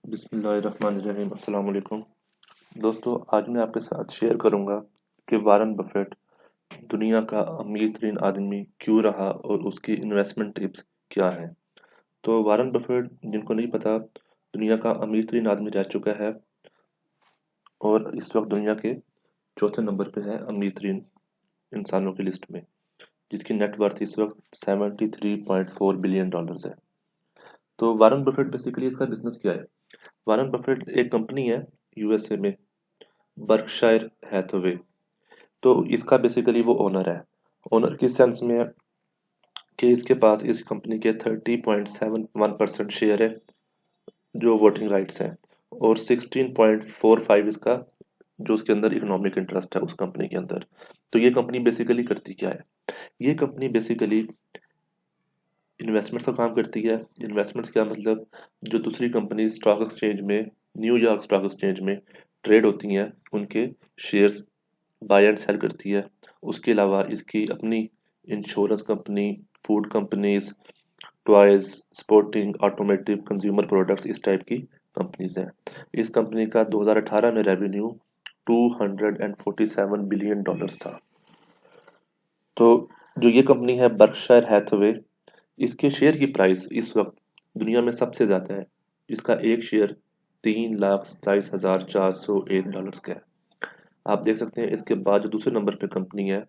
बिस्मिल्लाहिर्रहमानिर्रहीम अस्सलाम वालेकुम दोस्तों। आज मैं आपके साथ शेयर करूंगा कि वारन बफेट दुनिया का अमीर तरीन आदमी क्यों रहा और उसकी इन्वेस्टमेंट टिप्स क्या हैं। तो वारन बफेट, जिनको नहीं पता, दुनिया का अमीर तरीन आदमी रह चुका है और इस वक्त दुनिया के चौथे नंबर पे है अमीर तरीन इंसानों की लिस्ट में, जिसकी नेटवर्थ इस वक्त $73.4 बिलियन है। तो वारन बफेट बेसिकली इसका बिजनेस क्या है? वारन बफेट एक कंपनी है यूएसए में, बर्कशायर हैथवे। तो इसका बेसिकली वो ओनर है। ओनर किस सेंस में है कि इसके पास इस कंपनी के 30.71% शेयर है जो वोटिंग राइट्स हैं, और 16.45 इसका जो उसके अंदर इकोनॉमिक इंटरेस्ट है उस कंपनी के अंदर। तो ये कंपनी बेसिकली करती क्या है? ये कंपनी बेसिकली इन्वेस्टमेंट्स का काम करती है। इन्वेस्टमेंट्स क्या मतलब, जो दूसरी कंपनी स्टॉक एक्सचेंज में, न्यूयॉर्क स्टॉक एक्सचेंज में ट्रेड होती हैं, उनके शेयर्स बाय एंड सेल करती है। उसके अलावा इसकी अपनी insurance company, food companies, toys, sporting, automotive, consumer products, इस टाइप की कंपनीज हैं। इस कंपनी का 2018 में रेवेन्यू $247 बिलियन था। तो जो ये कंपनी है बर्कशायर हैथवे, इसके शेयर की प्राइस इस वक्त दुनिया में सबसे ज्यादा है। इसका एक शेयर $3,27,401 का है। आप देख सकते हैं इसके बाद जो दूसरे नंबर पे कंपनी है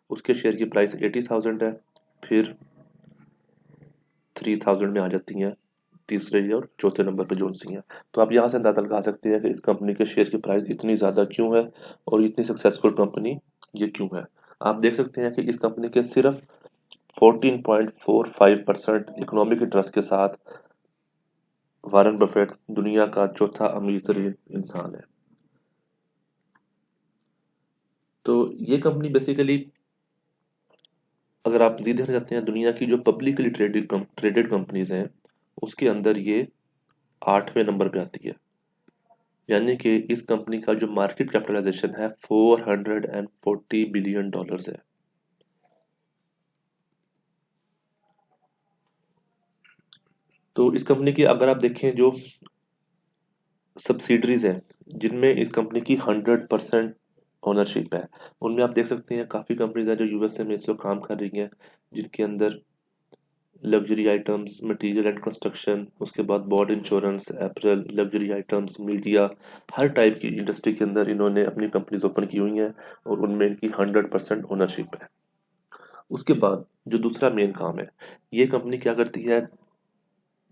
उसके शेयर की प्राइस 80,000 है, फिर 3,000 में आ जाती हैं तीसरे और चौथे नंबर पे जोन सी हैं। तो आप यहाँ से अंदाजा लगा सकते हैं कि इस कंपनी के शेयर की प्राइस इतनी ज़्यादा क्यों है और इतनी सक्सेसफुल कंपनी ये क्यों है। आप देख सकते हैं कि इस कंपनी के सिर्फ 14.45% इकोनॉमिक इंटरेस्ट के साथ वारन बफेट दुनिया का चौथा अमीर तरीन इंसान है। तो ये कंपनी बेसिकली, अगर आप सीधे जाते हैं, दुनिया की जो पब्लिकली ट्रेडेड कंपनीज हैं उसके अंदर ये 8वें नंबर पे आती है। यानी कि इस कंपनी का जो मार्केट कैपिटलाइजेशन है $440 बिलियन है। तो इस कंपनी की अगर आप देखें जो सब्सिडरीज हैं जिनमें इस कंपनी की 100% ओनरशिप है, उनमें आप देख सकते हैं काफी कंपनीज हैं जो यूएसए में इस वक्त काम कर रही हैं, जिनके अंदर luxury items, material and construction, उसके बाद bond insurance, apparel, luxury items, media, हर टाइप की इंडस्ट्री के अंदर इन्होंने अपनी कंपनीज ओपन की हुई हैं और उनमें इनकी 100% ओनरशिप है। उसके बाद जो दूसरा मेन काम है, ये कंपनी क्या करती है,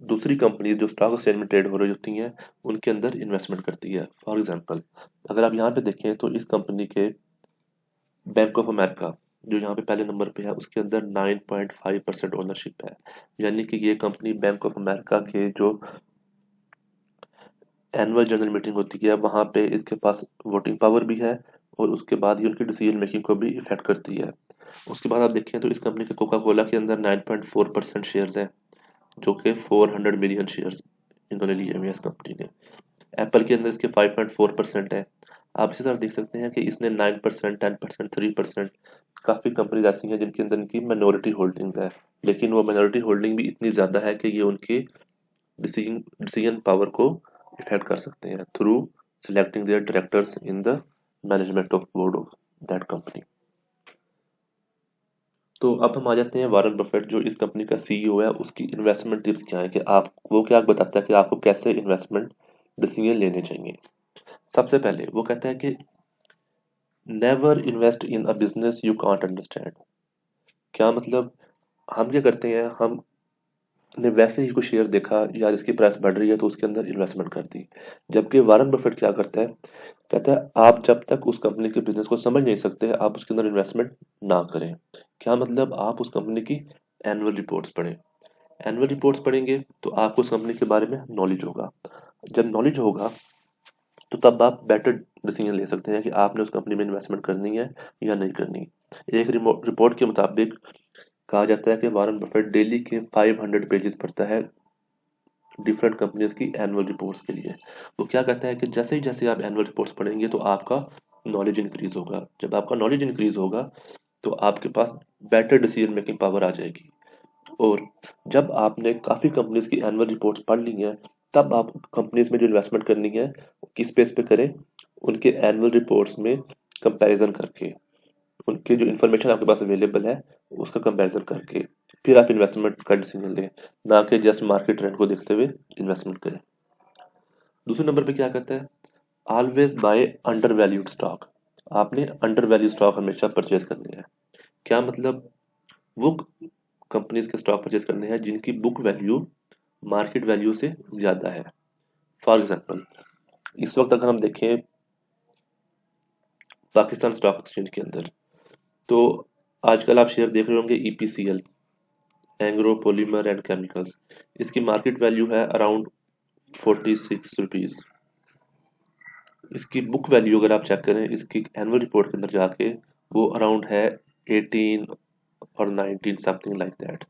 दूसरी कंपनी जो स्टॉक एक्सचेंज में ट्रेड हो रही होती हैं उनके अंदर इन्वेस्टमेंट करती है। फॉर एग्जांपल, अगर आप यहाँ पे देखें तो इस कंपनी के बैंक ऑफ अमेरिका जो यहाँ पे पहले नंबर पे है उसके अंदर 9.5% ओनरशिप है। यानी कि ये कंपनी बैंक ऑफ अमेरिका के जो एनुअल जनरल मीटिंग होती है वहां पे इसके पास वोटिंग पावर भी है, और उसके बाद ये उनकी डिसीजन मेकिंग को भी इफेक्ट करती है। उसके बाद आप देखें तो इस कंपनी के कोका कोला के अंदर 9.4% शेयर्स हैं, जो कि 400 मिलियन शेयर्स इन्होंने लिए हुए हैं इस कंपनी ने। एप्पल के अंदर इसके 5.4% है। आप इसी तरह देख सकते हैं कि इसने 9%, 10%, 3%, काफी कंपनीज ऐसी हैं जिनके अंदर इनकी माइनॉरिटी होल्डिंग्स है, लेकिन वो माइनॉरिटी होल्डिंग भी इतनी ज्यादा है कि ये उनकी डिसीजन डिसीजन पावर को इफेक्ट कर सकते हैं through selecting their directors in the management of board of that company. तो अब हम आ जाते हैं वारन बफेट जो इस कंपनी का सीईओ है, उसकी इन्वेस्टमेंट टिप्स क्या है, कि आप वो क्या बताता है कि आपको कैसे इन्वेस्टमेंट डिसीजन लेने चाहिए। सबसे पहले वो कहता है कि never invest in a business you can't understand. क्या मतलब, हम क्या करते हैं, हमने वैसे ही कुछ शेयर देखा यार इसकी प्राइस बढ़ रही है तो उसके अंदर इन्वेस्टमेंट कर दी। जबकि वारन बफेट क्या करता है, कहता है आप जब तक उस कंपनी के बिजनेस को समझ नहीं सकते आप उसके अंदर इन्वेस्टमेंट ना करें। क्या मतलब, आप उस कंपनी की एनुअल रिपोर्ट्स पढ़ें। एनुअल रिपोर्ट्स पढ़ेंगे तो आपको उस कंपनी के बारे में नॉलेज होगा। जब नॉलेज होगा तो तब आप बेटर डिसीजन ले सकते हैं कि आपने उस कंपनी में इन्वेस्टमेंट करनी है या नहीं करनी। एक रिपोर्ट के मुताबिक कहा जाता है कि वारन बफेट डेली के 500 पेजेस पढ़ता है डिफरेंट कंपनीज की एनुअल रिपोर्ट्स के लिए। वो क्या कहता है कि जैसे ही आप एनुअल रिपोर्ट्स पढ़ेंगे तो आपका नॉलेज इंक्रीज होगा। जब आपका नॉलेज इंक्रीज होगा तो आपके पास बेटर डिसीजन मेकिंग पावर आ जाएगी। और जब आपने काफी कंपनीज की एनुअल रिपोर्ट्स पढ़ ली हैं तब आप कंपनीज में जो इन्वेस्टमेंट करनी है किस बेस पे करें, उनके एनुअल रिपोर्ट्स में कंपैरिजन करके, उनके जो इन्फॉर्मेशन आपके पास अवेलेबल है उसका कंपैरिजन करके फिर आप इन्वेस्टमेंट का डिसीजन लें, ना कि जस्ट मार्केट ट्रेंड को देखते हुए इन्वेस्टमेंट करें। दूसरे नंबर पे क्या कहता है, always by under valued stock. आपने अंडर वैल्यू स्टॉक हमेशा परचेज करनी है। क्या मतलब, वो कंपनीज के स्टॉक परचेज करने हैं जिनकी बुक वैल्यू मार्केट वैल्यू से ज्यादा है। फॉर एग्जांपल, इस वक्त अगर हम देखें पाकिस्तान स्टॉक एक्सचेंज के अंदर, तो आजकल आप शेयर देख रहे होंगे EPCL, Engro polymer and chemicals. इसकी मार्केट वैल्यू है अराउंड 46 रुपीज। इसकी बुक वैल्यू अगर आप चेक करें इसकी एनुअल रिपोर्ट के अंदर जाके, वो अराउंड है 18 और 19 समथिंग लाइक दैट।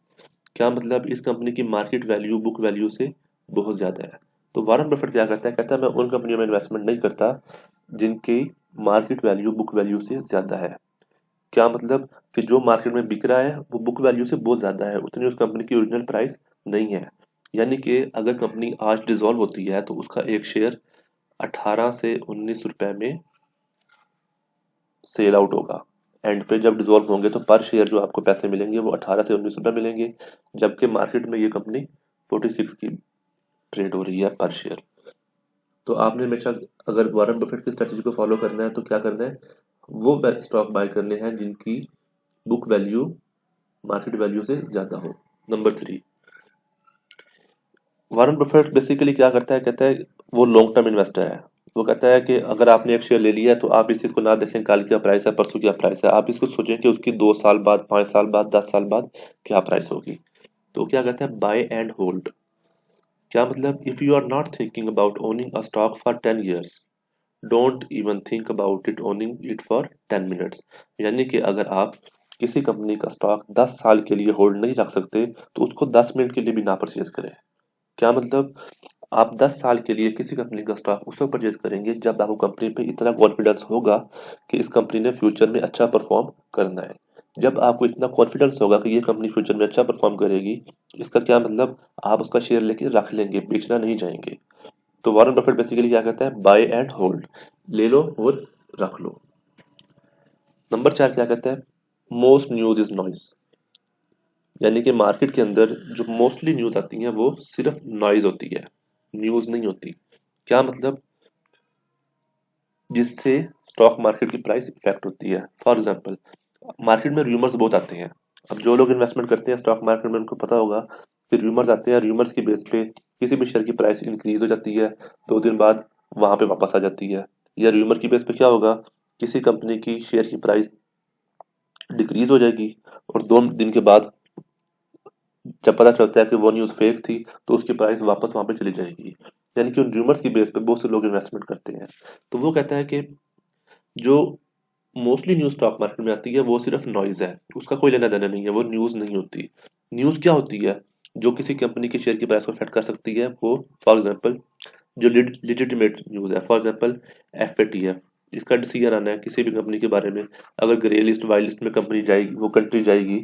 क्या मतलब, इस कंपनी की मार्केट वैल्यू बुक वैल्यू से बहुत ज्यादा है। तो वारन बफेट क्या करता है, कहता है मैं उन कंपनियों में इन्वेस्टमेंट नहीं करता जिनकी मार्केट वैल्यू बुक वैल्यू से ज्यादा है। क्या मतलब कि जो मार्केट में बिक रहा है वो बुक वैल्यू से बहुत ज्यादा है, उतनी उस कंपनी की ओरिजिनल प्राइस नहीं है। यानी कि अगर कंपनी आज डिसॉल्व होती है तो उसका एक शेयर 18 से 19 रुपए में सेल आउट होगा। एंड पे जब डिसॉल्व होंगे तो पर शेयर जो आपको पैसे मिलेंगे वो 18 से 19 रुपए मिलेंगे, जबकि मार्केट में ये कंपनी 46 की ट्रेड हो रही है पर शेयर। तो आपने हमेशा, अगर वॉरेन बफेट की स्ट्रेटेजी को फॉलो करना है तो क्या करना है, वो स्टॉक बाय करने हैं जिनकी बुक वैल्यू मार्केट वैल्यू से ज्यादा हो। नंबर 3, वॉरेन बफेट बेसिकली क्या करता है, कहता है वो लॉन्ग टर्म इन्वेस्टर है। वो कहता है कि अगर आपने एक शेयर ले लिया है तो आप इस चीज को ना देखें कल क्या प्राइस है परसों क्या प्राइस है, आप इसको सोचें कि उसकी 2 साल बाद, 5 साल बाद, 10 साल बाद क्या प्राइस होगी। तो क्या कहता है, बाय एंड होल्ड। क्या मतलब, if you are not thinking about owning a stock for 10 years, don't even think about it owning it for 10 minutes। यानी कि अगर आप किसी कंपनी का स्टॉक 10 साल के लिए होल्ड नहीं रख सकते तो उसको 10 मिनट के लिए भी ना परचेज करें। क्या मतलब, आप 10 साल के लिए किसी कंपनी का स्टॉक उस वक्त परचेज करेंगे जब आपको कंपनी पे इतना कॉन्फिडेंस होगा कि इस कंपनी ने फ्यूचर में अच्छा परफॉर्म करना है। जब आपको इतना कॉन्फिडेंस होगा कि ये कंपनी फ्यूचर में अच्छा परफॉर्म करेगी, इसका क्या मतलब, आप उसका शेयर लेके रख लेंगे, बेचना नहीं जाएंगे। तो वॉरेन बफेट बेसिकली क्या कहता है, बाय एंड होल्ड, ले लो और रख लो। नंबर 4 क्या कहता है, मोस्ट न्यूज इज नॉइज। यानी कि मार्केट के अंदर जो मोस्टली न्यूज आती है वो सिर्फ नॉइज होती है, न्यूज नहीं होती। क्या मतलब, जिससे स्टॉक मार्केट की प्राइस इफेक्ट होती है। फॉर एग्जांपल, मार्केट में रूमर्स बहुत आते हैं। अब जो लोग इन्वेस्टमेंट करते हैं स्टॉक मार्केट में उनको पता होगा कि रूमर्स आते हैं, रूमर्स की बेस पे किसी भी शेयर की प्राइस इंक्रीज हो जाती है, 2 दिन बाद वहां पे वापस आ जाती है। या रूमर की बेस पे क्या होगा, किसी कंपनी की शेयर की प्राइस डिक्रीज हो जाएगी और 2 दिन के बाद जब पता चलता है कि वो न्यूज़ फेक थी तो उसकी प्राइस वापस वहां पे चली जाएगी। यानी कि उन रूमर्स की बेस पे बहुत से लोग इन्वेस्टमेंट करते हैं। तो वो कहता है कि जो मोस्टली न्यूज़ स्टॉक मार्केट में आती है वो सिर्फ नॉइज है, उसका कोई लेना देना नहीं है, वो न्यूज़ नहीं होती। न्यूज़ क्या होती है, जो किसी कंपनी की शेयर की प्राइस को अफेक्ट कर सकती है वो, फॉर एग्जांपल, जो लिजिटिमेट न्यूज़ है, फॉर एग्जांपल एफएटीएफ, इसका डिसीजन आना है किसी भी कंपनी के बारे में, अगर ग्रे लिस्ट वाइट लिस्ट में कंपनी जाएगी, वो कंट्री जाएगी,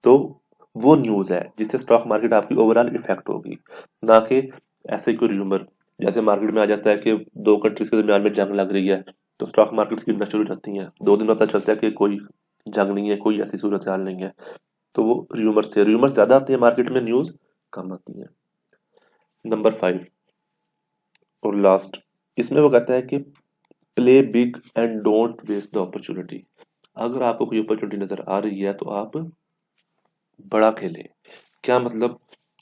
तो वो न्यूज़ है जिससे स्टॉक मार्केट आपकी ओवरऑल इफेक्ट होगी, ना कि ऐसे कोई र्यूमर। जैसे मार्केट में आ जाता है कि दो कंट्रीज के दरमियान में जंग लग रही है तो स्टॉक मार्केट्स गिरना शुरू हो जाती हैं, 2 दिन पता चलता है कि कोई जंग नहीं है, कोई ऐसी सूरत हाल नहीं है। तो वो र्यूमर्स थे, र्यूमर्स ज्यादा आते हैं मार्केट में, न्यूज कम आती है। नंबर 5 और लास्ट, इसमें वो कहता है कि play big and don't waste the opportunity. अगर आपको कोई अपॉर्चुनिटी नजर आ रही है तो आप बड़ा खेलें। क्या मतलब,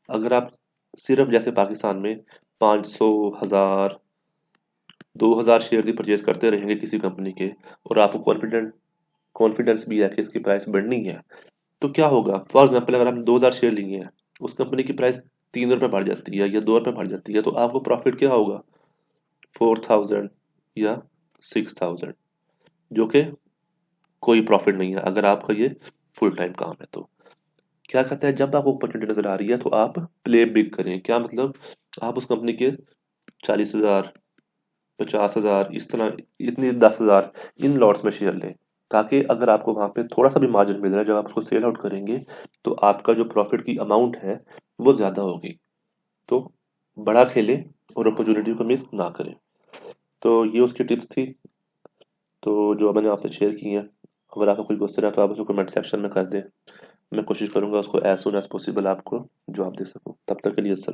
अगर आप सिर्फ जैसे पाकिस्तान में 500, 1000, 2000 शेयर ही परचेज करते रहेंगे किसी कंपनी के, और आपको कॉन्फिडेंस भी है कि इसकी प्राइस बढ़नी है, तो क्या होगा, फॉर एग्जाम्पल अगर आपने 2000 शेयर लिए हैं, उस कंपनी की प्राइस 3 रुपए बढ़ जाती है या 2 रुपए बढ़ जाती है, तो आपको प्रॉफिट क्या होगा, 4000 या 6000, जो कि कोई प्रॉफिट नहीं है अगर आपका ये फुल टाइम काम है। तो क्या कहता है, जब आपको अपॉर्चुनिटी नजर आ रही है तो आप प्ले बिग करें। क्या मतलब, आप उस कंपनी के 40,000, 50,000, इस तरह इतनी 10,000 इन लॉट्स में शेयर लें, ताकि अगर आपको वहां पे थोड़ा सा भी मार्जिन मिल रहा है जब आप उसको सेल आउट करेंगे तो आपका जो प्रॉफिट की अमाउंट है वो ज्यादा होगी। तो बड़ा खेलें, और अपॉर्चुनिटी को मिस ना करें। तो ये उसकी टिप्स थी, तो जो मैंने आपसे शेयर की हैं। अगर आपका कोई क्वेश्चन है तो आप उसको कमेंट सेक्शन में कर दें। मैं कोशिश करूंगा उसको एज सुन एज पॉसिबल आपको जवाब दे सकूं। तब तक के लिए अस्सलाम।